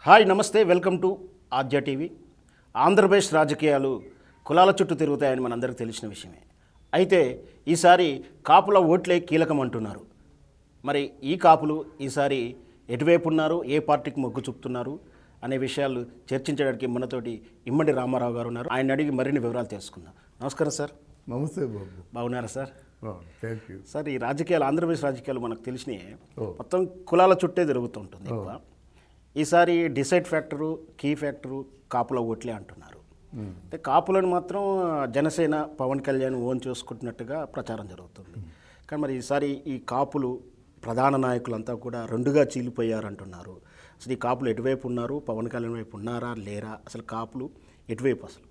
Hi నమస్తే, welcome to Aadya TV. Andhra Pradesh రాజకీయాలు కులాల చుట్టూ తిరుగుతాయని మనందరికీ తెలిసిన విషయమే. అయితే ఈసారి కాపుల ఓట్లే కీలకం అంటున్నారు. మరి ఈ కాపులు ఈసారి ఎటువైపు ఉన్నారు, ఏ పార్టీకి మొగ్గు చూపుతున్నారు అనే విషయాలు చర్చించడానికి మనతోటి ఇమ్మడి రామారావు గారు ఉన్నారు. ఆయన అడిగి మరిన్ని వివరాలు తెలుసుకుందాం. నమస్కారం సార్. నమస్తే బాబు. బాగున్నారా సార్? థ్యాంక్ యూ సార్, ఈ రాజకీయాలు ఆంధ్రప్రదేశ్ రాజకీయాలు మనకు తెలిసినాయి, మొత్తం కులాల చుట్టే తిరుగుతుంటుంది ఎక్కువ. ఈసారి డిసైడ్ ఫ్యాక్టరు, కీ ఫ్యాక్టరు కాపుల ఓట్లే అంటున్నారు. అంటే కాపులను మాత్రం జనసేన పవన్ కళ్యాణ్ ఓన్ చేసుకుంటున్నట్టుగా ప్రచారం జరుగుతుంది. కానీ మరి ఈసారి ఈ కాపులు ప్రధాన నాయకులంతా కూడా రెండుగా చీలిపోయారంటున్నారు. అసలు ఈ కాపులు ఎటువైపు ఉన్నారు, పవన్ కళ్యాణ్ వైపు ఉన్నారా లేరా, అసలు కాపులు ఎటువైపు? అసలు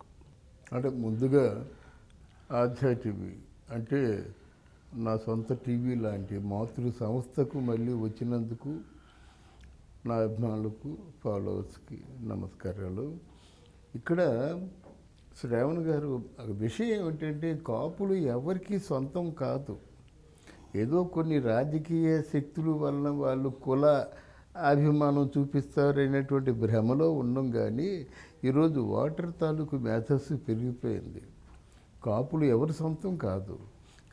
అంటే ముందుగా ఆధ్యా టీవీ అంటే నా సొంత టీవీ లాంటి మాతృ సంస్థకు మళ్ళీ వచ్చినందుకు నా అభిమానులకు, ఫాలోవర్స్కి నమస్కారాలు. ఇక్కడ శ్రావణ్ గారు విషయం ఏమిటంటే కాపులు ఎవరికీ సొంతం కాదు. ఏదో కొన్ని రాజకీయ శక్తుల వలన వాళ్ళు కుల అభిమానం చూపిస్తారనేటువంటి భ్రమలో ఉన్నాం. కానీ ఈరోజు ఓటర్ తాలూకు మేధస్సు పెరిగిపోయింది. కాపులు ఎవరి సొంతం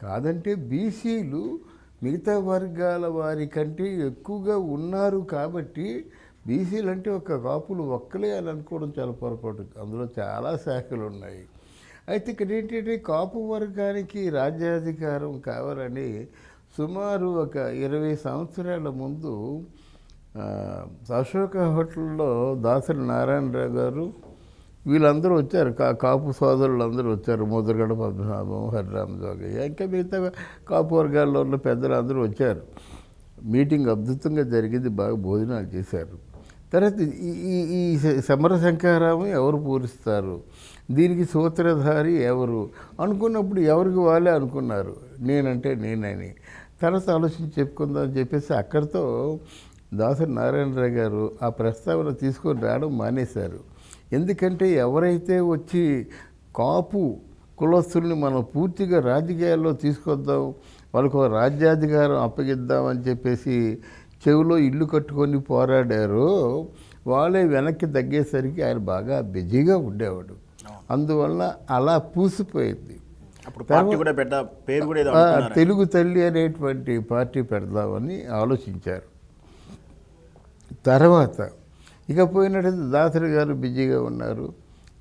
కాదంటే బీసీలు మిగతా వర్గాల వారి కంటే ఎక్కువగా ఉన్నారు కాబట్టి బీసీలు అంటే ఒక కాపులు ఒక్కలే అని అనుకోవడం చాలా పొరపాటు. అందులో చాలా శాఖలు ఉన్నాయి. అయితే ఇక్కడ ఏంటంటే కాపు వర్గానికి రాజ్యాధికారం కావాలని సుమారు ఒక 20 సంవత్సరాల ముందు అశోక హోటల్లో దాసరి నారాయణరావు గారు వీళ్ళందరూ వచ్చారు. కాపు సోదరులు అందరూ వచ్చారు. ముద్రగడ పద్మనాభం, హరిరామ జోగయ్య, ఇంకా మిగతా కాపు వర్గాల్లో ఉన్న పెద్దలు అందరూ వచ్చారు. మీటింగ్ అద్భుతంగా జరిగింది. బాగా భోజనాలు చేశారు. తర్వాత ఈ సమర శంఖారావం ఎవరు పూరిస్తారు, దీనికి సూత్రధారి ఎవరు అనుకున్నప్పుడు ఎవరికి వాళ్ళే అనుకున్నారు, నేనంటే నేనని. తర్వాత ఆలోచించి చెప్పుకుందాం అని చెప్పేసి అక్కడితో దాసరి నారాయణరావు గారు ఆ ప్రస్తావన తీసుకొని రావడం మానేశారు. ఎందుకంటే ఎవరైతే వచ్చి కాపు కులస్తుల్ని మనం పూర్తిగా రాజకీయాల్లో తీసుకొద్దాం, వాళ్ళకు రాజ్యాధికారం అప్పగిద్దాం అని చెప్పేసి చెవిలో ఇల్లు కట్టుకొని పోరాడారో వాళ్ళే వెనక్కి తగ్గేసరికి ఆయన బాగా బిజీగా ఉండేవాడు. అందువల్ల అలా పూసిపోయింది. తెలుగు తల్లి అనేటువంటి పార్టీ పెడదామని ఆలోచించారు. తర్వాత ఇక పోయినట్టయితే దాసరి గారు బిజీగా ఉన్నారు.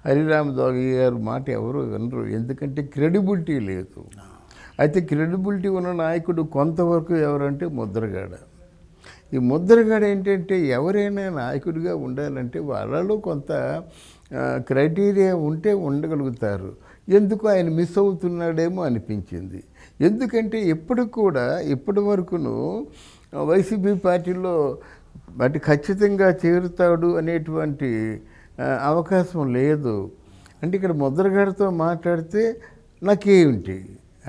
హరిరామ జోగయ్య గారు మాట ఎవరు వినరు, ఎందుకంటే క్రెడిబిలిటీ లేదు. అయితే క్రెడిబిలిటీ ఉన్న నాయకుడు కొంతవరకు ఎవరంటే ముద్రగడ. ఈ ముద్రగడ ఏంటంటే ఎవరైనా నాయకుడిగా ఉండాలంటే వాళ్ళలో కొంత క్రైటీరియా ఉంటే ఉండగలుగుతారు. ఎందుకు ఆయన మిస్ అవుతున్నాడేమో అనిపించింది. ఎందుకంటే ఇప్పటి వరకును వైసీపీ పార్టీలో బట్ ఖచ్చితంగా చేరుతాడు అనేటువంటి అవకాశం లేదు. అంటే ఇక్కడ ముద్రగడతో మాట్లాడితే నాకేమిటి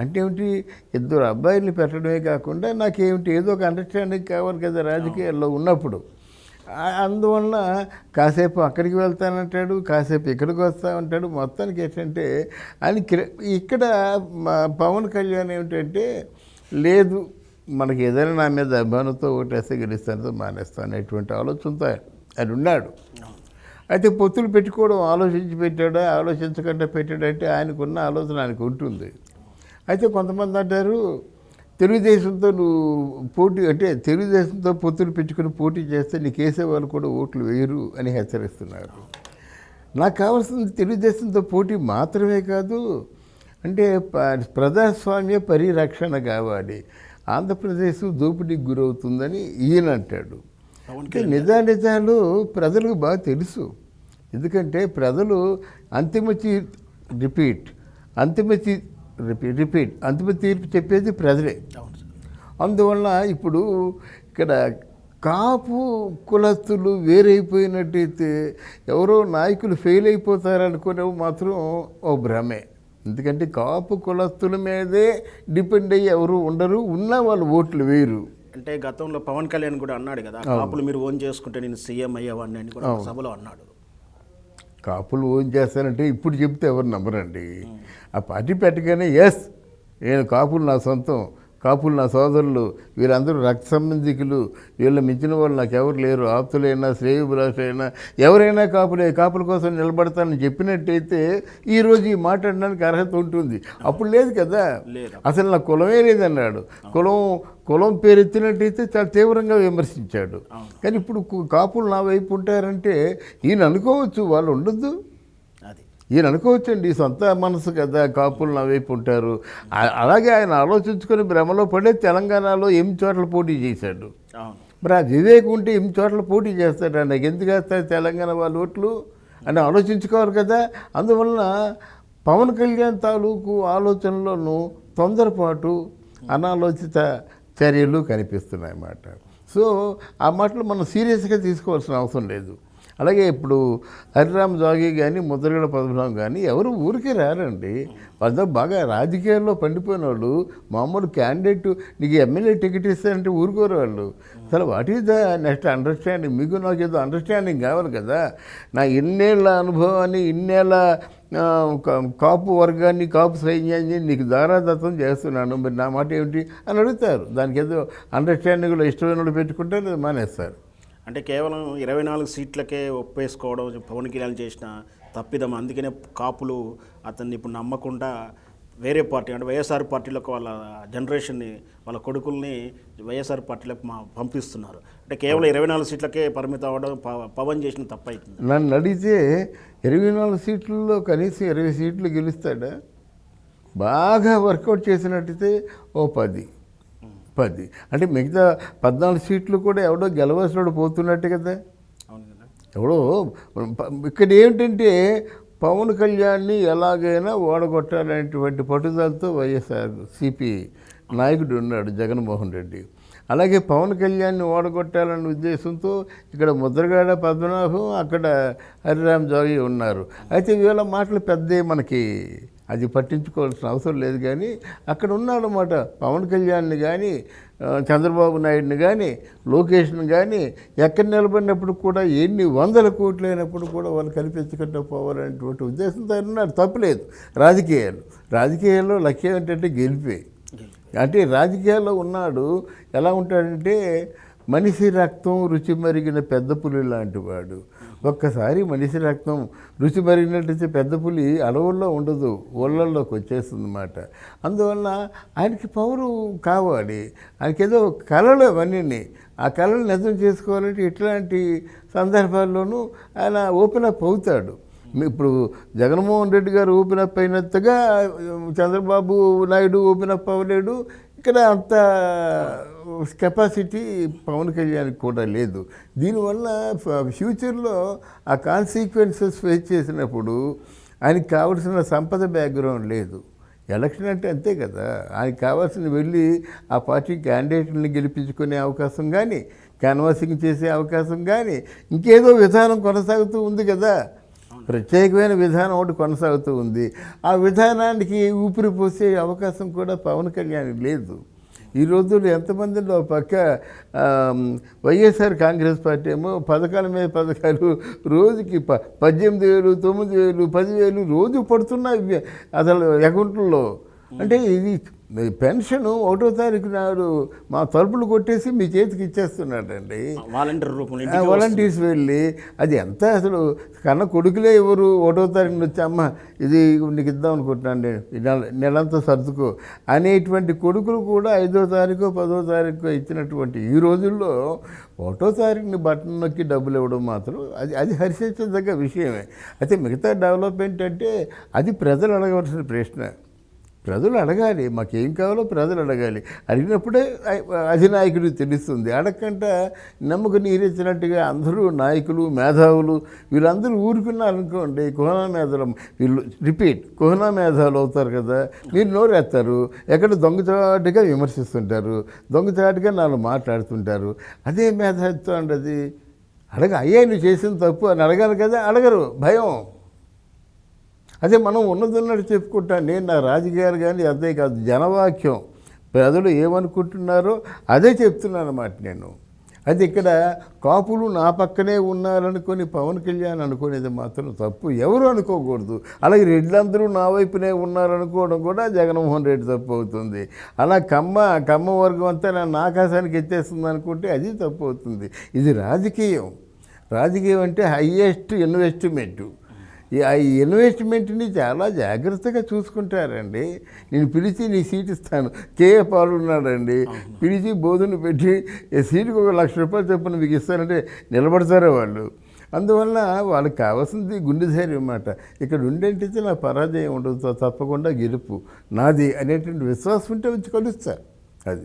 అంటే ఏమిటి, ఇద్దరు అబ్బాయిల్ని పెట్టడమే కాకుండా నాకేమిటి, ఏదో ఒక అండర్స్టాండింగ్ కావాలి కదా రాజకీయాల్లో ఉన్నప్పుడు. అందువల్ల కాసేపు అక్కడికి వెళ్తానంటాడు, కాసేపు ఇక్కడికి వస్తామంటాడు. మొత్తానికి ఏంటంటే ఆయన ఇక్కడ పవన్ కళ్యాణ్ ఏమిటంటే లేదు, మనకి ఏదైనా నా మీద అభిమానంతో ఓటేస్తే గెలుస్తానో మానేస్తాను అనేటువంటి ఆలోచనతో ఆయన ఉన్నాడు. అయితే పొత్తులు పెట్టుకోవడం ఆలోచించి పెట్టాడా, ఆలోచించకుండా పెట్టాడంటే ఆయనకున్న ఆలోచన ఆయనకు ఉంటుంది. అయితే కొంతమంది అంటారు తెలుగుదేశంతో నువ్వు పోటీ అంటే తెలుగుదేశంతో పొత్తులు పెట్టుకుని పోటీ చేస్తే నీకు వేసేవాళ్ళు కూడా ఓట్లు వేయరు అని హెచ్చరిస్తున్నారు. నాకు కావాల్సింది తెలుగుదేశంతో పోటీ మాత్రమే కాదు, అంటే ప్రజాస్వామ్య పరిరక్షణ కావాలి. ఆంధ్రప్రదేశ్ దోపిడీకి గురవుతుందని ఈయన అంటాడు. అంటే నిజాలు ప్రజలకు బాగా తెలుసు. ఎందుకంటే ప్రజలు అంతిమ తీర్పు చెప్పేది ప్రజలే. అందువల్ల ఇప్పుడు ఇక్కడ కాపు కులస్తులు వేరైపోయినట్టయితే ఎవరో నాయకులు ఫెయిల్ అయిపోతారనుకునేవి మాత్రం ఓ భ్రమే. ఎందుకంటే కాపు కులస్తుల మీదే డిపెండ్ అయ్యి ఎవరు ఉండరు, ఉన్నా వాళ్ళు ఓట్లు వేయరు. అంటే గతంలో పవన్ కళ్యాణ్ కూడా అన్నాడు కదా, కాపులు మీరు ఓన్ చేసుకుంటే నేను సీఎం అయ్యేవాడిని అని కూడా సభలో అన్నాడు. కాపులు ఓన్ చేస్తానంటే ఇప్పుడు చెప్తే ఎవరు నమ్మరండి. ఆ పార్టీ పెట్టగానే ఎస్ నేను కాపులు నా సొంతం, కాపులు నా సోదరులు, వీళ్ళందరూ రక్త సంబంధికులు, వీళ్ళ మించిన వాళ్ళు నాకు ఎవరు లేరు, ఆప్తులైనా శ్రేయోభిలాషైనా ఎవరైనా కాపులే, కాపుల కోసం నిలబడతానని చెప్పినట్టయితే ఈరోజు ఈ మాట్లాడడానికి అర్హత ఉంటుంది. అప్పుడు లేదు కదా, అసలు నా కులమే లేదన్నాడు. కులం పేరెత్తినట్టయితే చాలా తీవ్రంగా విమర్శించాడు. కానీ ఇప్పుడు కాపులు నా వైపు ఉంటారంటే ఈయన అనుకోవచ్చు, వాళ్ళు ఉండొద్దు. ఈయన అనుకోవచ్చండి, సొంత మనసు కదా, కాపులు నా వైపు ఉంటారు. అలాగే ఆయన ఆలోచించుకొని భ్రమలో పడే తెలంగాణలో 8 చోట్ల పోటీ చేశాడు. మరి ఆ వివేకం ఉంటే 8 చోట్ల పోటీ చేస్తాడు. నాకు ఎందుకు వేస్తారు తెలంగాణ వాళ్ళ ఓట్లు అని ఆలోచించుకోవాలి కదా. అందువలన పవన్ కళ్యాణ్ తాలూకు ఆలోచనలోనూ తొందరపాటు, అనాలోచిత చర్యలు కనిపిస్తున్నాయి అన్నమాట. సో ఆ మాటలు మనం సీరియస్గా తీసుకోవాల్సిన అవసరం లేదు. అలాగే ఇప్పుడు హరిరామ్ జాగి కానీ ముద్రగడ పద్మనాభం కానీ ఎవరు ఊరికే రారండి. వాళ్ళతో బాగా రాజకీయాల్లో పండిపోయిన వాళ్ళు, మామూలు క్యాండిడేట్ నీకు ఎమ్మెల్యే టికెట్ ఇస్తారంటే ఊరుకోరు వాళ్ళు. అసలు what is the next understanding? మీకు నాకు ఏదో అండర్స్టాండింగ్ కావాలి కదా. నా ఇన్నేళ్ళ అనుభవాన్ని, ఇన్నేళ్ళ కాపు వర్గాన్ని, కాపు సైన్యాన్ని నీకు దారాదత్తం చేస్తున్నాను, మరి నా మాట ఏమిటి అని అడుగుతారు. దానికి ఏదో అండర్స్టాండింగ్లో ఇష్టమైన వాళ్ళు పెట్టుకుంటే లేదు మానేస్తారు. అంటే కేవలం 24 సీట్లకే ఒప్పేసుకోవడం పవన్ కళ్యాణ్ చేసిన తప్పిదం. అందుకనే కాపులు అతన్ని ఇప్పుడు నమ్మకుండా వేరే పార్టీ అంటే వైఎస్ఆర్ పార్టీలకు వాళ్ళ జనరేషన్ని, వాళ్ళ కొడుకుల్ని వైఎస్ఆర్ పార్టీలకు పంపిస్తున్నారు. అంటే కేవలం 24 సీట్లకే పరిమితం అవ్వడం పవన్ చేసిన తప్పు అవుతుంది. నన్ను అడిగితే 24 సీట్లలో కనీసం 20 సీట్లు గెలుస్తాడా? బాగా వర్కౌట్ చేసినట్టయితే ఓ 10 అంటే మిగతా 14 సీట్లు కూడా ఎవడో గెలవలసినోడు పోతున్నట్టు కదా. ఎవడో ఇక్కడ ఏంటంటే పవన్ కళ్యాణ్ని ఎలాగైనా ఓడగొట్టాలనేటువంటి పట్టుదలతో వైఎస్ఆర్ సిపి నాయకుడు ఉన్నాడు జగన్మోహన్ రెడ్డి. అలాగే పవన్ కళ్యాణ్ని ఓడగొట్టాలనే ఉద్దేశంతో ఇక్కడ ముద్రగడ పద్మనాభం, అక్కడ హరిరామ్ జాగి ఉన్నారు. అయితే వీళ్ళ మాటలు పెద్ద మనకి అది పట్టించుకోవాల్సిన అవసరం లేదు. కానీ అక్కడ ఉన్నాడన్నమాట పవన్ కళ్యాణ్ని కానీ, చంద్రబాబు నాయుడిని కానీ, లోకేష్ని కానీ ఎక్కడ నిలబడినప్పుడు కూడా ఎన్ని వందల కోట్లు అయినప్పుడు కూడా వాళ్ళు కనిపించకుండా పోవాలనేటువంటి ఉద్దేశంతో ఉన్నాడు. తప్పులేదు. రాజకీయాల్లో లక్ష్యం ఏంటంటే గెలిపే. అంటే రాజకీయాల్లో ఉన్నాడు ఎలా ఉంటాడంటే మనిషి రక్తం రుచి మరిగిన పెద్ద పులి లాంటి వాడు. ఒక్కసారి మనిషి రక్తం రుచి మరిగినట్టయితే పెద్ద పులి అడవుల్లో ఉండదు, ఊళ్ళల్లోకి వచ్చేస్తుంది అన్నమాట. అందువల్ల ఆయనకి పవరు కావాలి. ఆయనకి ఏదో కళలు అవన్నీ, ఆ కళలు నిజం చేసుకోవాలంటే ఇట్లాంటి సందర్భాల్లోనూ ఆయన ఓపెన్ అప్ అవుతాడు. ఇప్పుడు జగన్మోహన్ రెడ్డి గారు ఓపెన్ అప్ అయినట్టుగా చంద్రబాబు నాయుడు ఓపెన్ అప్ అవ్వలేడు. ఇక్కడ అంత కెపాసిటీ పవన్ కళ్యాణ్కి కూడా లేదు. దీనివల్ల ఫ్యూచర్లో ఆ కాన్సిక్వెన్సెస్ ఫేస్ చేసినప్పుడు ఆయనకి కావాల్సిన సంపద బ్యాక్గ్రౌండ్ లేదు. ఎలక్షన్ అంటే అంతే కదా. ఆయనకి కావాల్సిన వెళ్ళి ఆ పార్టీ క్యాండిడేట్ని గెలిపించుకునే అవకాశం కానీ, క్యాన్వాసింగ్ చేసే అవకాశం కానీ, ఇంకేదో విధానం కొనసాగుతూ ఉంది కదా. ప్రత్యేకమైన విధానం ఒకటి కొనసాగుతూ ఉంది. ఆ విధానానికి ఊపిరి పోసే అవకాశం కూడా పవన్ కళ్యాణ్ లేదు. ఈ రోజుల్లో ఎంతమందిలో పక్క వైఎస్ఆర్ కాంగ్రెస్ పార్టీ ఏమో పథకాల మీద పథకాలు రోజుకి 18,000, 9,000, 10,000 రోజు పడుతున్నాయి అసలు అకౌంట్లో. అంటే ఇది పెన్షన్ 1వ తారీఖు నాడు మా తలుపులు కొట్టేసి మీ చేతికి ఇచ్చేస్తున్నాడండి వాలంటీర్స్ వెళ్ళి. అది ఎంత అసలు కన్న కొడుకులే ఎవరు 1వ తారీఖున వచ్చి అమ్మ ఇది నీకు ఇద్దాం అనుకుంటున్నాను, నెలంతా సర్దుకో అనేటువంటి కొడుకులు కూడా 5వ తారీఖు 10వ తారీఖు ఇచ్చినటువంటి ఈ రోజుల్లో 1వ తారీఖుని బటన్ నొక్కి డబ్బులు ఇవ్వడం మాత్రం అది హర్షించదగ్గ విషయమే. అయితే మిగతా డెవలప్మెంట్ అంటే అది ప్రజలు అడగవలసిన ప్రశ్న. ప్రజలు అడగాలి, మాకేం కావాలో ప్రజలు అడగాలి. అడిగినప్పుడే అధినాయకుడికి తెలుస్తుంది. అడగకుండా నమ్మకు నీరెచ్చినట్టుగా అందరూ నాయకులు, మేధావులు వీళ్ళందరూ ఊరుకున్నారనుకోండి, కుహనా మేధావులు కుహనా మేధావులు అవుతారు కదా. మీరు నోరేస్తారు, ఎక్కడ దొంగచాటుగా విమర్శిస్తుంటారు, దొంగచాటుగా నాలుగు మాట్లాడుతుంటారు. అదే మేధావిత్వం అండి. అది అయ్యా నువ్వు చేసిన తప్పు అని అడగాలి కదా. అడగరు, భయం. అదే మనం ఉన్నదన్నట్టు చెప్పుకుంటాను. నేను నా రాజకీయాలు కానీ అదే కాదు, జనవాక్యం ప్రజలు ఏమనుకుంటున్నారో అదే చెప్తున్నాను అన్నమాట నేను. అయితే ఇక్కడ కాపులు నా పక్కనే ఉన్నారనుకొని పవన్ కళ్యాణ్ అనుకునేది మాత్రం తప్పు, ఎవరు అనుకోకూడదు. అలాగే రెడ్లందరూ నా వైపునే ఉన్నారనుకోవడం కూడా జగన్మోహన్ రెడ్డి తప్పు అవుతుంది. అలా కమ్మ వర్గం అంతా నన్ను ఆకాశానికి ఎత్తేస్తుంది అనుకుంటే అది తప్పు అవుతుంది. ఇది రాజకీయం అంటే హయ్యెస్ట్ ఇన్వెస్ట్మెంటు. ఈ ఇన్వెస్ట్మెంట్ని చాలా జాగ్రత్తగా చూసుకుంటారండి. నేను పిలిచి నీ సీట్ ఇస్తాను, కేఏ పాలు ఉన్నాడండి, పిలిచి బోధన పెట్టి సీటుకు ₹1,00,000 చొప్పున మీకు ఇస్తానంటే నిలబడతారే వాళ్ళు. అందువల్ల వాళ్ళకి కావాల్సింది గుండె ధైర్యం అన్నమాట. ఇక్కడ ఉండేంటితే నా పరాజయం ఉండదు, తప్పకుండా గెలుపు నాది అనేటువంటి విశ్వాసం ఉంటే వచ్చి కలుస్తారు.